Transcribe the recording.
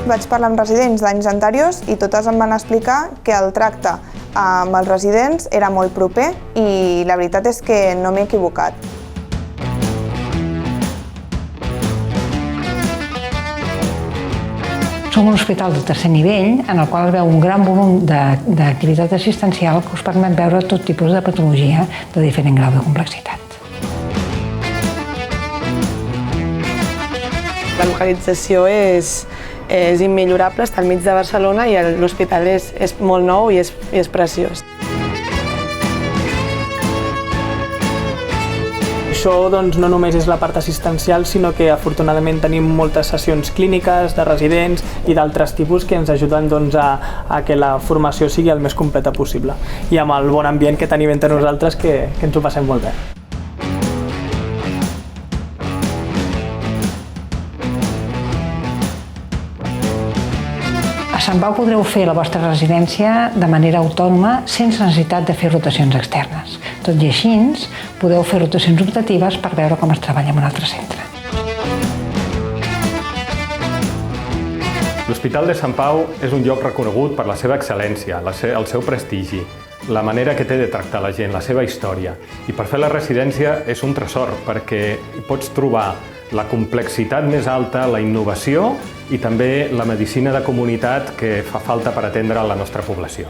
Vaig parlar amb residents d'anys anteriors i totes em van explicar que el tracte amb els residents era molt proper i la veritat és que no m'he equivocat. Som un hospital de tercer nivell en el qual es veu un gran volum d'activitat assistencial que us permet veure tot tipus de patologia de diferent grau de complexitat. La localització és immillorable, està al mig de Barcelona i l'hospital és molt nou i és preciós. Això no només és la part assistencial, sinó que afortunadament tenim moltes sessions clíniques de residents i d'altres tipus que ens ajuden a que la formació sigui el més completa possible i amb el bon ambient que tenim entre nosaltres que ens ho passem molt bé. A Sant Pau podreu fer la vostra residència de manera autònoma sense necessitat de fer rotacions externes. Tot i així, podeu fer rotacions optatives per veure com es treballa en un altre centre. L'Hospital de Sant Pau és un lloc reconegut per la seva excel·lència, el seu prestigi, la manera que té de tractar la gent, la seva història. I per fer la residència és un tresor, perquè hi pots trobar la complexitat més alta, la innovació i també la medicina de comunitat que fa falta per atendre la nostra població.